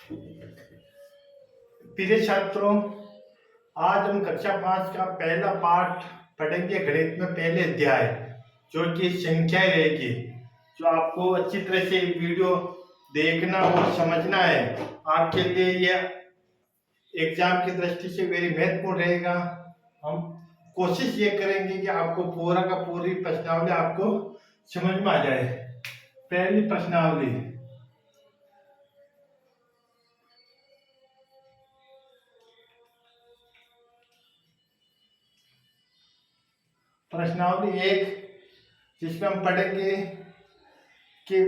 प्रिय छात्रों, आज हम कक्षा 5 का पहला पाठ पढ़ेंगे। गणित में पहले अध्याय जो कि संख्याएं रहेगी, जो आपको अच्छी तरह से वीडियो देखना और समझना है। आपके लिए यह एग्जाम की दृष्टि से वेरी महत्वपूर्ण रहेगा। हम कोशिश ये करेंगे कि आपको पूरा का पूरी प्रश्नावली आपको समझ में आ जाए। पहली प्रश्नावली, प्रश्नावली 1, जिसमें हम पढ़ेंगे कि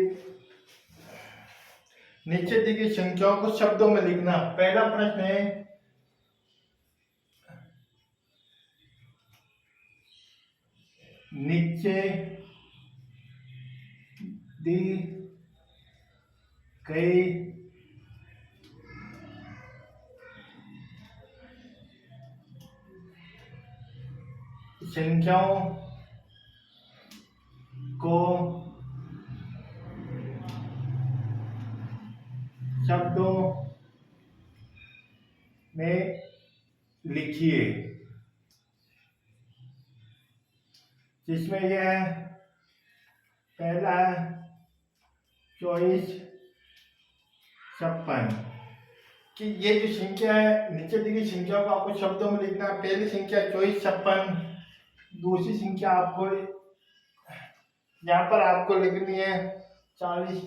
नीचे दी गई संख्याओं को शब्दों में लिखना। पहला प्रश्न है, नीचे दी गई संख्याओं को शब्दों में लिखिए। जिसमें यह पहला है 24, 56 कि ये जो संख्या है, नीचे दी गई संख्या को आपको शब्दों में लिखना है। पहली संख्या 24, 56, दूसरी संख्या आपको यहाँ पर आपको लिखनी है 40,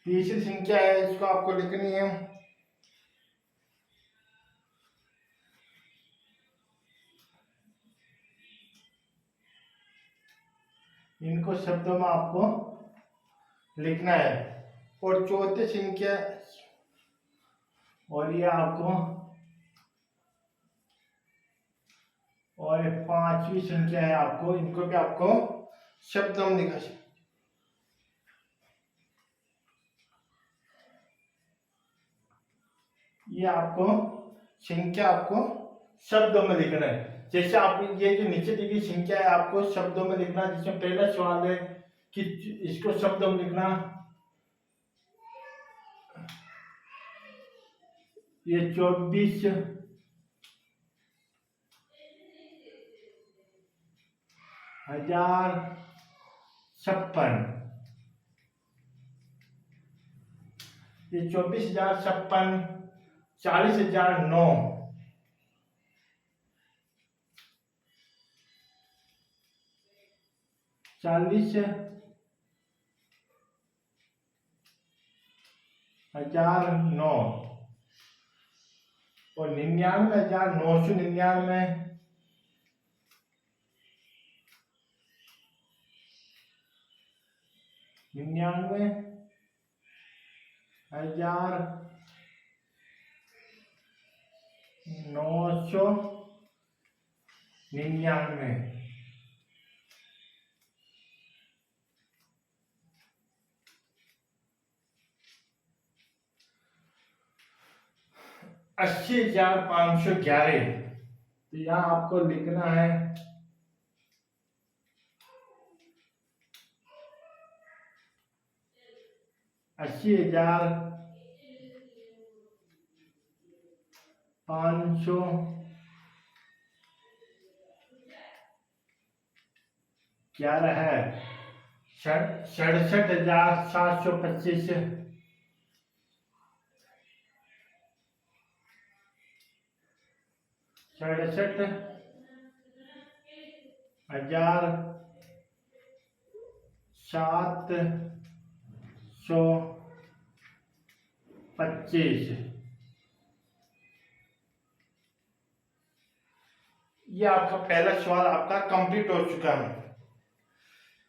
तीसरी संख्या है, इसको आपको लिखनी है इनको शब्दों में आपको लिखना है। और चौथी संख्या और ये आपको, और पांचवी संख्या है आपको, इनको भी आपको शब्दों में लिखा। ये आपको संख्या आपको शब्दों में लिखना है। जैसे आप ये जो नीचे दी गई संख्या है आपको शब्दों में लिखना। जिसमें पहला सवाल है कि इसको शब्दों में लिखना। ये 24,056, ये 24,056, 40,009, 40,009 और 99,999, 99,999। अस्सी हजार 511, तो यहाँ आपको लिखना है 80,511 है। 67,725, 67,725। ये आपका पहला सवाल आपका कंप्लीट हो चुका है।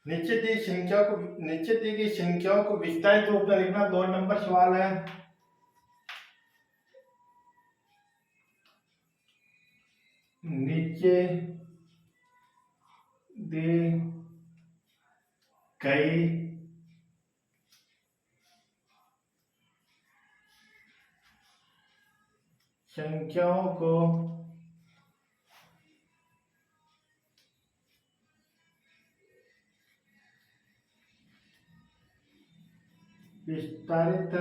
नीचे दी गई संख्याओं को विस्तारित रूप में लिखना 2 नंबर सवाल है। नीचे दी गई संख्याओं को विस्तारित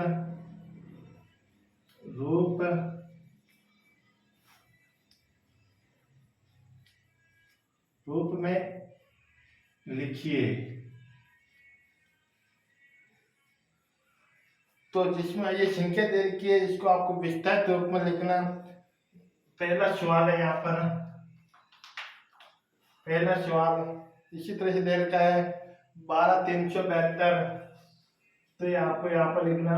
रूप में लिखिए। तो जिसमें ये संख्या दे रखी है, इसको आपको विस्तारित रूप में लिखना। पहला सवाल है यहाँ पर, पहला सवाल इसी तरह से दे रखा है 12,372। तो ये आपको यहाँ पर लिखना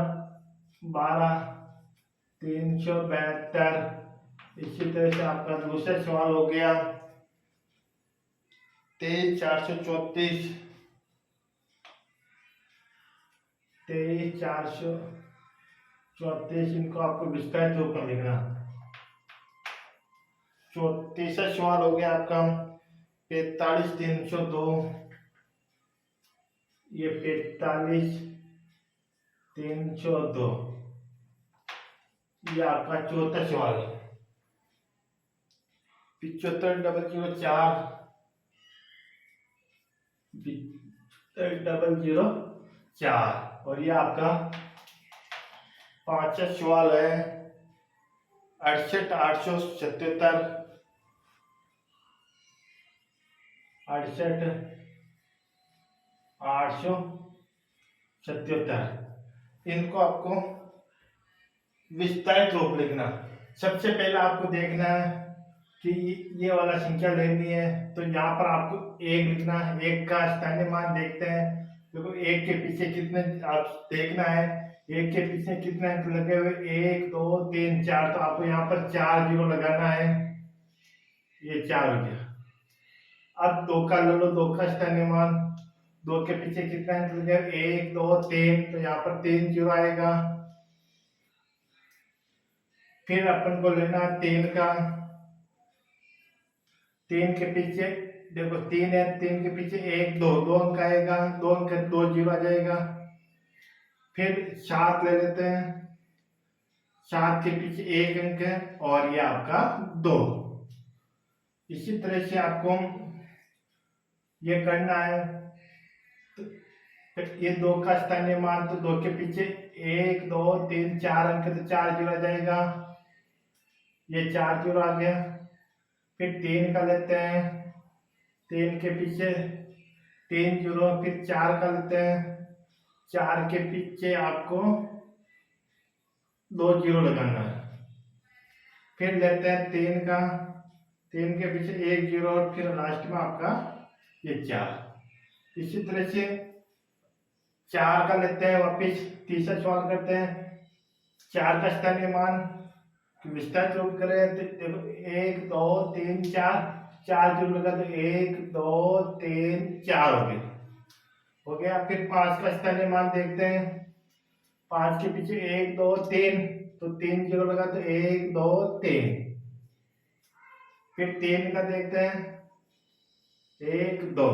12,372। इसी तरह से आपका दूसरा सवाल हो गया 23,434। 23,434 इनको आपको विस्तारित रूप में लिखना। तीसरा सवाल हो गया आपका 45,302। ये 45,302 ये आपका चौथा सवाल है। 75,004 75,004 और ये आपका पांचवा सवाल है 68,877। 68,877 इनको आपको विस्तारित रूप लिखना। सबसे पहले आपको देखना है कि ये वाला संख्या लेनी है, तो यहाँ पर आपको एक लिखना है। एक का स्थानीय मान देखते हैं। देखो एक के पीछे कितने आप देखना है, एक के पीछे कितने अंक लगे हुए, 1 2 3 4। तो आपको यहाँ पर 4 जीरो लगाना है। ये 4 हो गया। अब 2 का ले लो, 2 का स्थानीय मान, 2 के पीछे कितने अंक लगे, 1 2 3। तो यहाँ पर 3 जीरो आएगा। फिर अपन को लेना 3 का, 3 के पीछे देखो 3 है, 3 के पीछे 1 2 2 अंक आएगा, 2 अंक 2 जीरो आ जाएगा। फिर 7 ले लेते हैं, 7 के पीछे 1 अंक है और ये आपका 2। इसी तरह से आपको ये करना है। तो ये 2 का स्थानीय मान, तो 2 के पीछे 1 2 3 4 अंक, तो 4 जीरो आ जाएगा। ये 4 जीरो आ गया। फिर 3 का लेते हैं, 3 के पीछे 3 जीरो। फिर 4 का लेते हैं, 4 के पीछे आपको 2 जीरो लगाना है। फिर लेते हैं 3 का, 3 के पीछे 1 जीरो और फिर लास्ट में आपका ये 4। इसी तरह से 4 का लेते हैं, वापिस तीसरा सवाल करते हैं। 4 का स्थानीय मान विस्तारित रूप करें तो देखो 1 2 3 4, 4 जीरो लगा तो 1 2 3 4 हो गया। फिर 5 का स्थानीय मान देखते हैं। 5 के पीछे 1 2 3, तो 3 जीरो लगा तो 1 2 3। फिर 3 का देखते हैं, 1 2।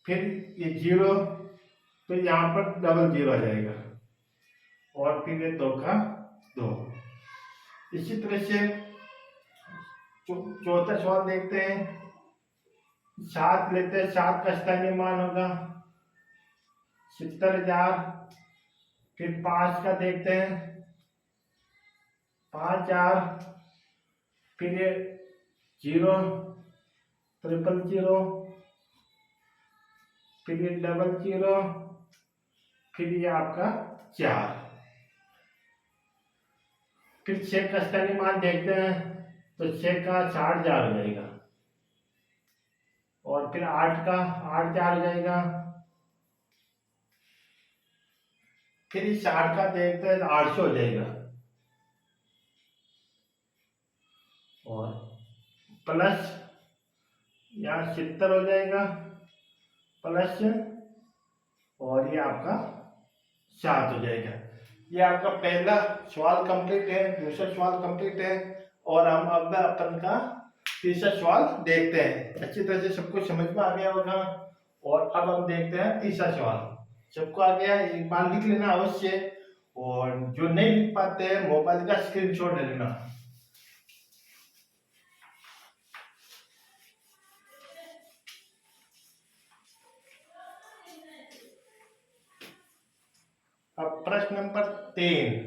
फिर ये जीरो, तो यहाँ पर डबल जीरो आ जाएगा और फिर ये 2 का 2। इसी तरह से चौथा सवाल देखते हैं। 7 लेते हैं, 7 का स्थानीय मान होगा 70,000। फिर 5 का देखते हैं, 5,000। फिर ये 0 000, फिर ये 00, फिर ये आपका 4। फिर 6 का स्थानीय मान देखते हैं, तो 6 का 60,000 हो जाएगा और फिर 8 का 8,000 हो जाएगा। फिर इस 8 का देखते हैं तो 800 हो जाएगा और प्लस यहाँ 70 हो जाएगा प्लस, और ये आपका 7 हो जाएगा। ये आपका पहला सवाल कंप्लीट है, दूसरा सवाल कंप्लीट है और हम अब अपन का तीसरा सवाल देखते हैं। अच्छी तरह से सबको समझ में आ गया होगा और अब हम देखते हैं तीसरा सवाल। सबको आ गया, एक बार लिख लेना अवश्य, और जो नहीं लिख पाते हैं मोबाइल का स्क्रीनशॉट ले लेना। प्रश्न नंबर 3।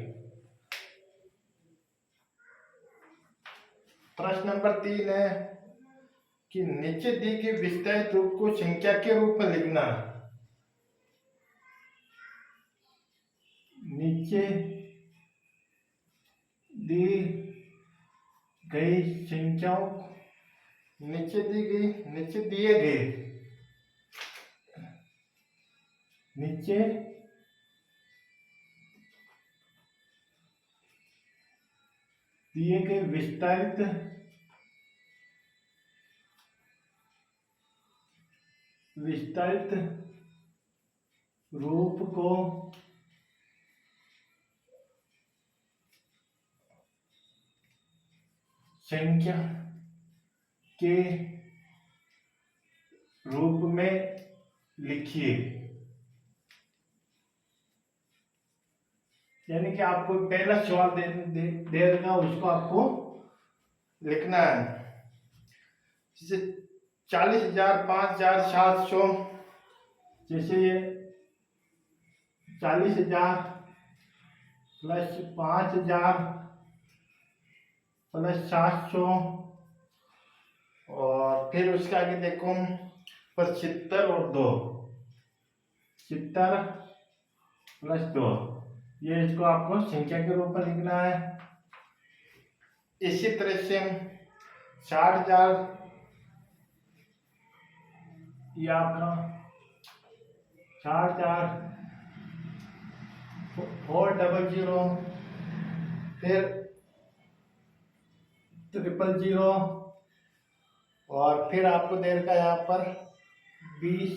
प्रश्न नंबर 3 है कि नीचे दी गई विस्तारित रूप को संख्या के रूप में लिखना। नीचे दी गई संख्याओं, नीचे दिए गए नीचे दिए गए विस्तारित रूप को संख्या के रूप में लिखिए। यानी कि आपको पहला सवाल दे देगा, उसको आपको लिखना है। जैसे 40,000, 5,700, जैसे ये 40,000 प्लस 5,000 प्लस 700, और फिर उसके आगे देखो 75 और 2, 70 प्लस 2, ये इसको आपको संख्या के रूप में लिखना है। इसी तरह से 60,000, ये आपका 60,000, 400, फिर 000, और फिर आपको दे रखा यहाँ पर 20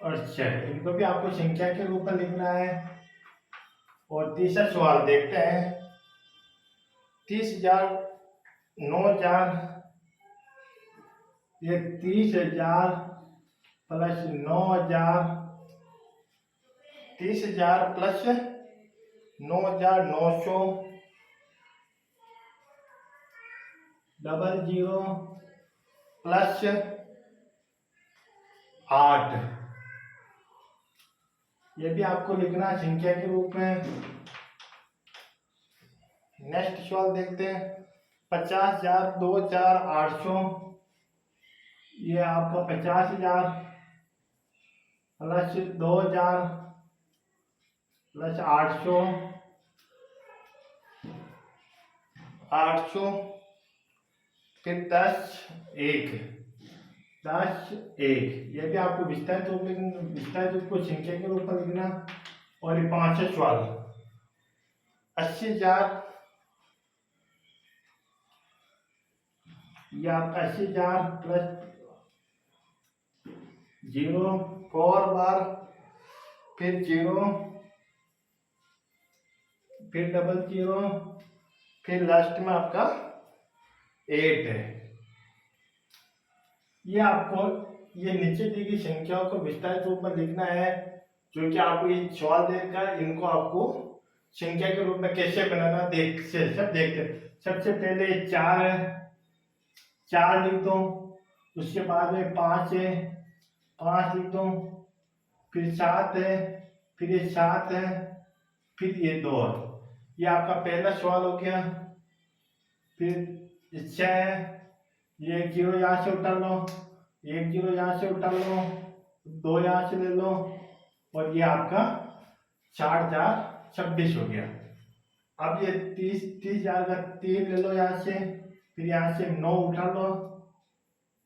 और 6, इनको भी आपको संख्या के रूप में लिखना है। और तीसरा सवाल देखते हैं। 30,000, 9,000, ये 30,000 प्लस 9,000, 30,000 प्लस 9,900, 00 प्लस 8, ये भी आपको लिखना है संख्या के रूप में। नेक्स्ट सवाल देखते हैं। 50,000, 2,800, ये आपका 50,000 प्लस 2,000 प्लस 800, फिर 10, 1, ये भी आपको विस्तारित रूप को संख्या के रूप में लिखना। और ये 5वां सवाल, 80,000, ये आपका 80,000 प्लस 0, 4 बार, फिर 0, फिर 00, फिर लास्ट में आपका 8 है। ये आपको ये नीचे दी गई संख्याओं को विस्तारित रूप में लिखना है, जो कि आपको ये सवाल देगा। इनको आपको संख्या के रूप में कैसे बनाना देखते हैं। सबसे पहले 4 है, 4 लिख दो। उसके बाद में 5 है, 5 लिख दो। फिर 7 है, फिर ये 7 है, फिर ये 2 है। ये आपका पहला सवाल हो गया। फिर 6 है, ये 1 0 यहाँ से उठा लो, 1 0 यहाँ से उठा लो, 2 यहाँ से ले लो, और ये आपका 4,426 हो गया। अब ये 30,000 का 3 ले लो यहाँ से, फिर यहाँ से 9 उठा लो,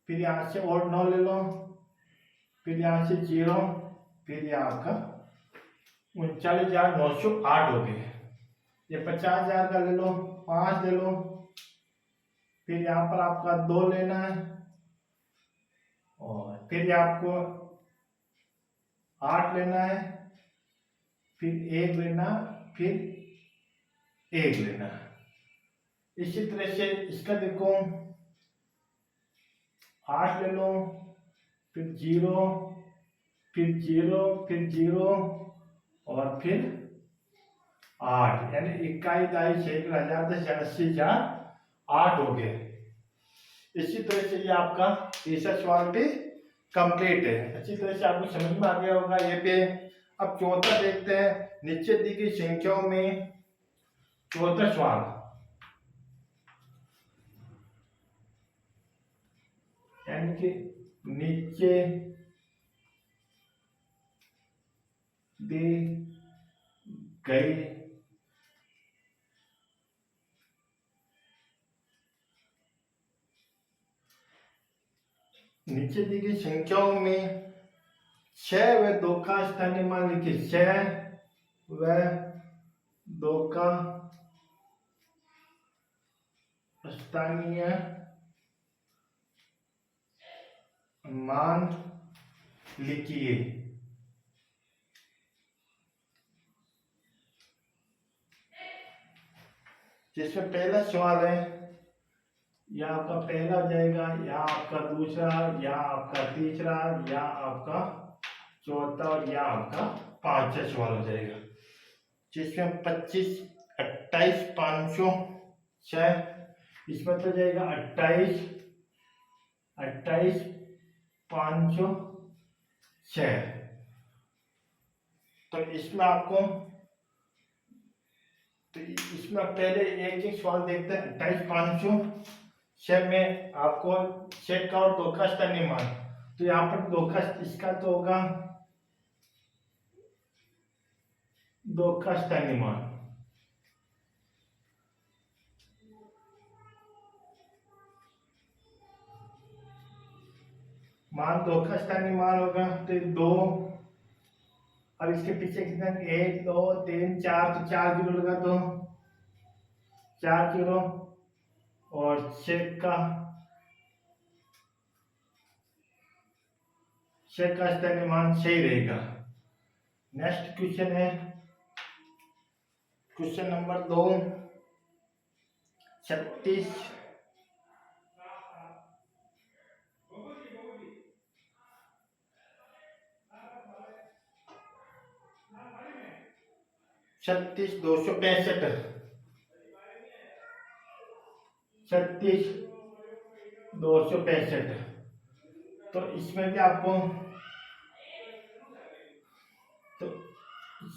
फिर यहाँ से और 9 ले लो, फिर यहाँ से 0, फिर ये आपका 39,908 हो गए। ये 50,000 का ले लो, 5 ले लो, फिर यहाँ पर आपका 2 लेना है, और फिर आपको 8 लेना है, फिर 1 लेना, फिर 1 लेना। इसी तरह से इसका देखो 8 ले लो, फिर 0, फिर 0, फिर 0, और फिर 8, यानी 21, 22, 1,000, 10,000, 80,000, 8 हो गए। इसी तरह से ये आपका तीसरा सवाल भी कंप्लीट है। अच्छी तरह से आपको समझ में आ गया होगा। ये पे अब चौथा देखते हैं, नीचे दी गई संख्याओं में चौथा सवाल, यानी कि नीचे दी गई संख्याओं में 6 व 2 का स्थानीय मान लिखिए। 6 व 2 का स्थानीय मान लिखिए। जिसमें पहला सवाल है, या आपका पहला हो जाएगा, या आपका दूसरा, या आपका तीसरा, या आपका चौथा, और या आपका पांचवा सवाल हो जाएगा। जिसमें 25, 28, 506, इसमें तो जाएगा 28, 506। तो इसमें आपको, तो इसमें पहले एक एक सवाल देखते हैं। 28, 506 में आपको 6 का और 2 का स्थानीय मान, तो यहाँ पर 2 का, इसका तो होगा 2 का स्थानीय मान, मान 2 का स्थानीय मान होगा तो 2। अब इसके पीछे कितना, 1, 2, 3, 4, तो 4 जीरो लगा दो, 4 जीरो। और 6 का स्थानीय मान सही रहेगा। नेक्स्ट क्वेश्चन है क्वेश्चन नंबर 2, 36, 265, 36, 265। तो इसमें भी आपको, तो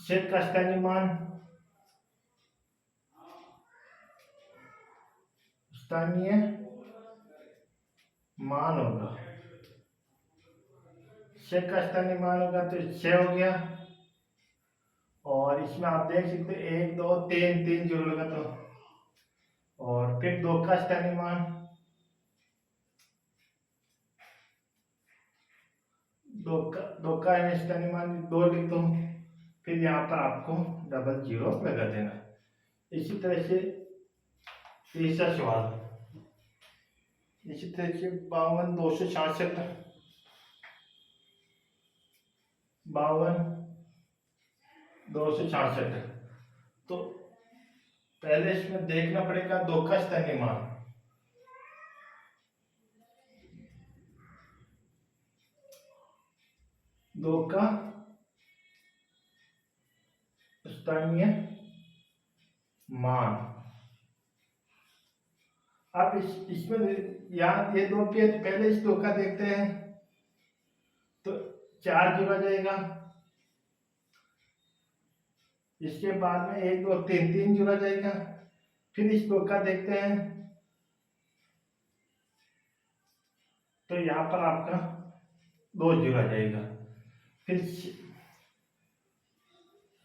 6 का स्थानीय मान होगा, 6 का स्थानीय मान होगा तो 6 हो गया। और इसमें आप देख सकते हैं 1, 2, 3, 3 जोड़ लगा तो, और फिर 2 का स्थानीय मान, 2 का स्थानीय मान 2 लिख दो, फिर यहाँ पर आपको डबल जीरो लगा देना। इसी तरह से तीसरा सवाल, इसी तरह से 52, 266, 52, 266। तो पहले इसमें देखना पड़ेगा 2 का स्थानीय मान, 2 का स्थानीय मान। अब इसमें यहाँ ये 2 पे, पहले इस 2 का देखते हैं, तो 4 जोड़ा जाएगा। इसके बाद में 1, 2, 3, 3 जोड़ा जाएगा। फिर इस 2 का देखते हैं, तो यहाँ पर आपका 2 जोड़ा जाएगा।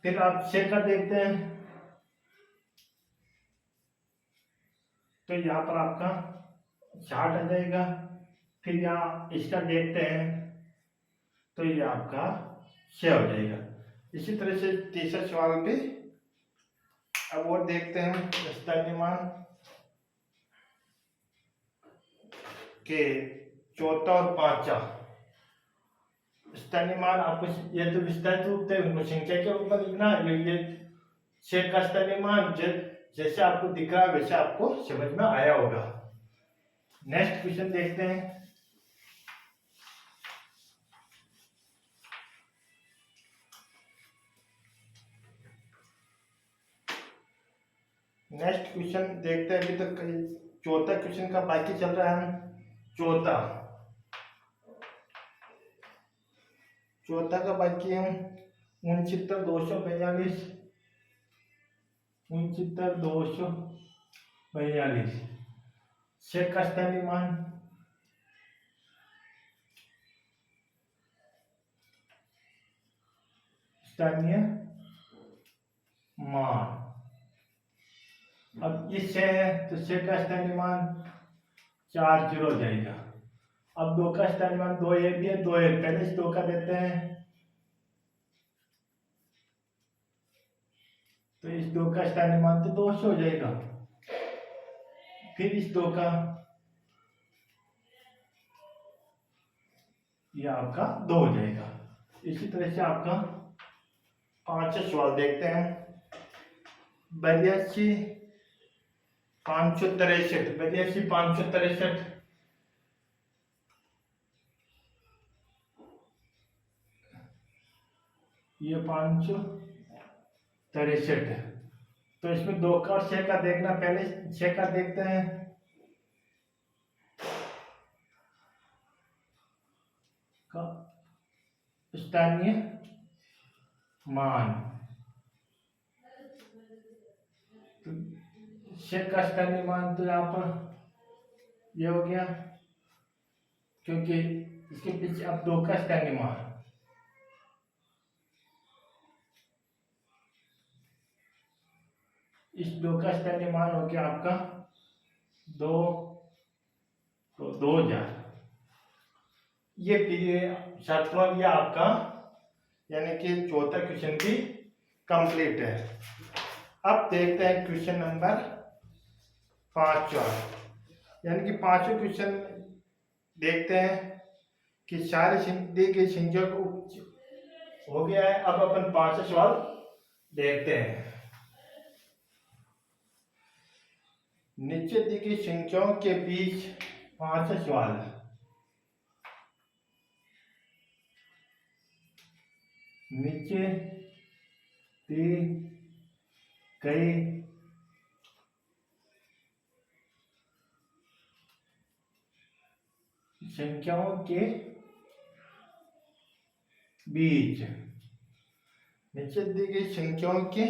फिर आप 6 का देखते हैं, तो यहाँ पर आपका 60 आ जाएगा। फिर यहाँ इसका देखते हैं, तो ये आपका 6 हो जाएगा। इसी तरह से तीसरे सवाल पे अब और देखते हैं स्थानीय मान के चौथा और पांचवा स्थानीय मान। आपको ये तो विस्तारित रूप से उनको संख्या के रूप में लिखना है। ये 6 का स्थानीय मान जैसे आपको दिख रहा है वैसे आपको समझ में आया होगा। नेक्स्ट क्वेश्चन देखते हैं। नेक्स्ट क्वेश्चन देखते हैं। अभी तक चौथा क्वेश्चन का बाकी चल रहा है। चौथा का बाकी है 69,242, 69,242। शेख का स्थानीय मान, स्थानीय मान। अब ये 6 है तो 6 का स्थानीय मान 40 हो जाएगा। अब 2 का स्थानीय मान 2 ये भी है, 2 है, पहले इस 2 का देते हैं तो इस 2 का स्थानीय मान तो 200 हो जाएगा। फिर इस 2 का, ये आपका 2 हो जाएगा। इसी तरह से आपका 5 सवाल देखते हैं। 82,563, 82,563, ये 563। तो इसमें 2 का और 6 का देखना, पहले 6 का देखते हैं। का स्थानीय मान, तो 6 का स्थानीय मान तो यहाँ पर ये हो गया, क्योंकि इसके पीछे अब 2 का स्थानीय मान, इस 2 का स्थानीय मान हो गया आपका 2, तो 2000। ये छात्रों ये आपका यानी कि चौथा क्वेश्चन भी कंप्लीट है। अब देखते हैं क्वेश्चन नंबर 5, यानी कि 5वें क्वेश्चन देखते हैं कि सारे दी गई संख्या को हो गया है। अब अपन 5 सवाल देखते हैं। नीचे दी गई संख्याओं के बीच 5 सवाल। नीचे दी गई संख्याओं के बीच, नीचे दी गई संख्याओं के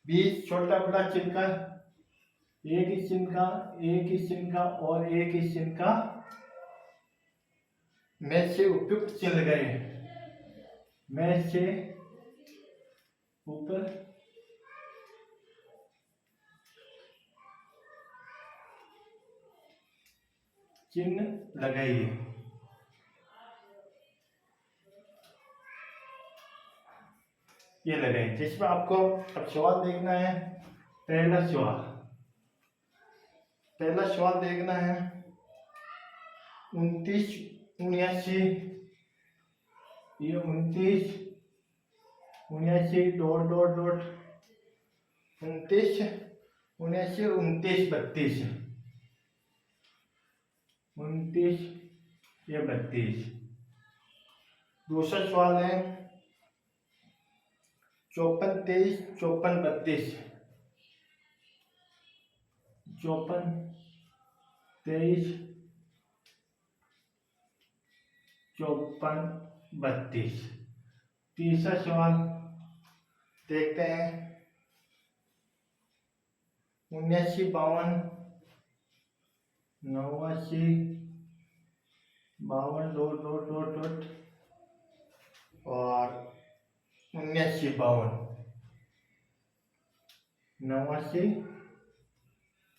बीच छोटा बड़ा चिन्ह का, एक ही चिन्ह का, एक ही चिन्ह का और एक ही चिन्ह का में से उपयुक्त चिन्ह लगाए, में से ऊपर चिन्ह लगाइए। ये लगाइए, जिसमें आपको अब सवाल देखना है। पहला सवाल देखना है 29, 79, ये 29, 79 डॉट डॉट डॉट 29, 79, 29, 32, 29, ये 32। दूसरा सवाल है 54, 23, 54, 32, 54, 23, 54, 32। तीसरा सवाल देखते हैं 79, 52, 89, 52 डॉट डॉट डॉट डॉट और 79, 52, 89,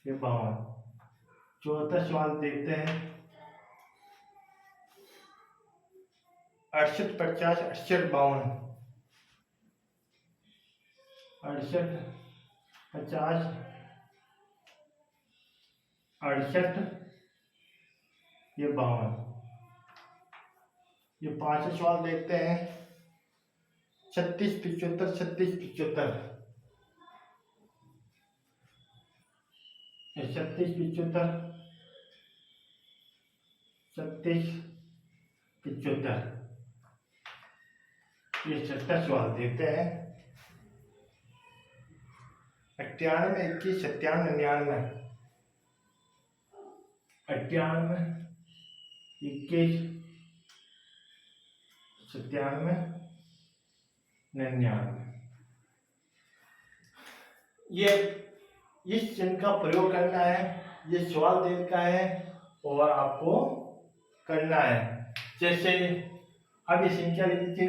52। चौथा सवाल देखते हैं 68, 50, 68, 52, 68, 50, 68, ये 52। ये 5 सवाल देखते हैं 36, 75, 36, 75, 36, 75, 36, 75। ये 6ठा सवाल देखते हैं 98, 21, 97, 99, 98, 21, 97, 99। ये इस चिन्ह का प्रयोग करना है, ये सवाल देने का है और आपको करना है। जैसे अब ये संख्या लिख लीजिए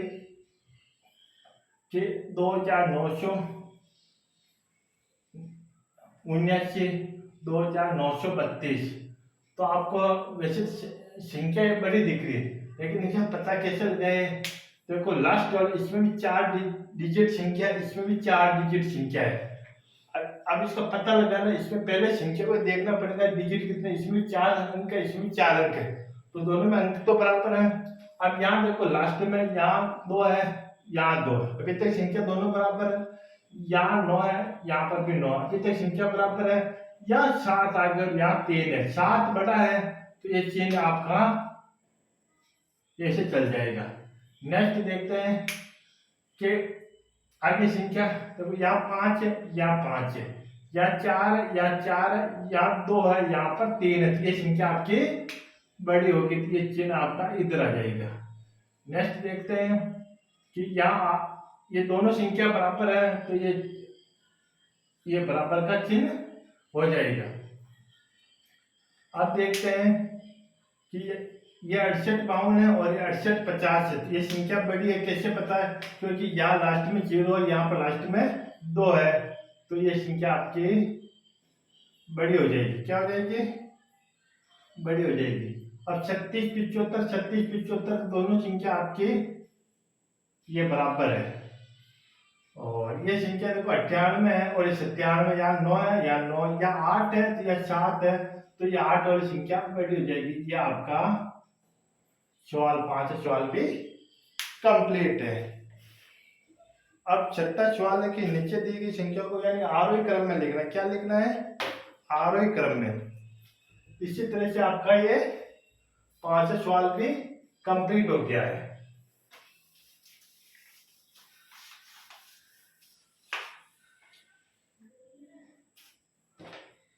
कि 2932। तो आपको वैसे संख्या बड़ी दिख रही है, लेकिन इसमें पता कैसे लगाए? देखो लास्ट वाले इसमें भी 4 डिजिट संख्या, इसमें भी 4 डिजिट संख्या है। अब इसका पता लगाना, इसमें पहले संख्या को देखना पड़ेगा डिजिट कितने, इसमें 4 अंक है, इसमें 4 अंक है, तो दोनों में अंक तो बराबर है। अब यहाँ देखो लास्ट में यहाँ 2 है, यहाँ 2, अभी तक संख्या दोनों बराबर है। यहाँ 9 है, यहाँ पर भी 9, अभी तक संख्या बराबर है। यहाँ 7 अगर यहाँ 3 है, 7 बड़ा है, तो ये चिन्ह आपका ऐसे चल जाएगा। नेक्स्ट देखते हैं कि आगे संख्या, तो यहाँ 5 है, यहाँ 5 है, यहाँ 4 है, यहाँ 4 है, यहाँ 2 है, यहाँ पर 3 है, तो ये संख्या आपकी बड़ी होगी, तो ये चिन्ह आपका इधर आ जाएगा। नेक्स्ट देखते हैं कि यहाँ ये दोनों संख्या बराबर है, तो ये बराबर का चिन्ह हो जाएगा। अब देखते हैं कि ये 6852 है और ये 6850 है, तो ये संख्या बड़ी है, कैसे पता है? क्योंकि यहाँ लास्ट में 0 है, यहाँ पर लास्ट में 2 है, तो ये संख्या आपकी बड़ी हो जाएगी। क्या हो जाएगी? बड़ी हो जाएगी। अब 3675 दोनों संख्या आपकी ये बराबर है, और ये संख्या देखो 98 है और ये 97, यहाँ 9 है, यहाँ 9, यहाँ 8 है, तो यह 7 है, तो ये 8 वाली संख्या बड़ी हो जाएगी। ये आपका सवाल 5 सवाल भी कंप्लीट है। अब छठा सवाल है कि नीचे दी गई संख्या को यानी आरोही क्रम में लिखना। क्या लिखना है? आरोही क्रम में। इसी तरह से आपका ये 5 सवाल भी कंप्लीट हो गया है।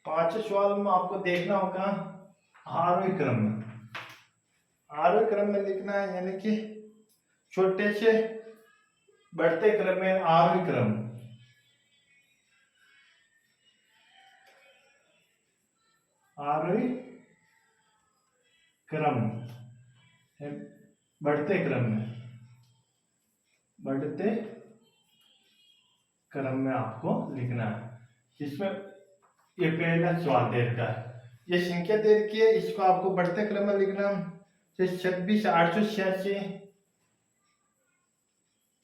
पांचवें सवाल में आपको देखना होगा आरोही क्रम में। आरोही क्रम में लिखना है, यानी कि छोटे से बढ़ते क्रम में आरोही क्रम। आरोही क्रम बढ़ते क्रम में, बढ़ते क्रम में आपको लिखना है। जिसमें ये पहला सवाल दे रखा है, ये संख्या दे रखी है, इसको आपको बढ़ते क्रम में लिखना। 26,886,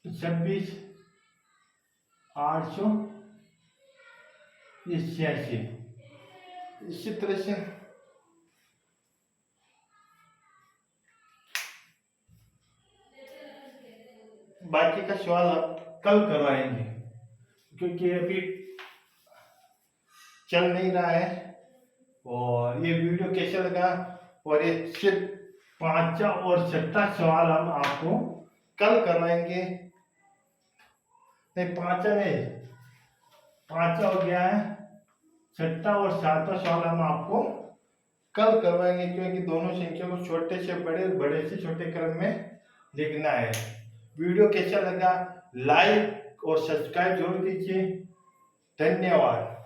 26,886। इसी तरह से बाकी का सवाल आप कल करवाएंगे, क्योंकि अभी चल नहीं रहा है। और ये वीडियो कैसा लगा, और ये सिर्फ 5वां और 6वां सवाल हम आपको कल करवाएंगे। नहीं 5वां नहीं, 5वां हो गया है, 6वां और 7वां सवाल हम आपको कल करवाएंगे, क्योंकि दोनों संख्या को छोटे से बड़े, बड़े से छोटे क्रम में लिखना है। वीडियो कैसा लगा लाइक और सब्सक्राइब जरूर कीजिए। धन्यवाद।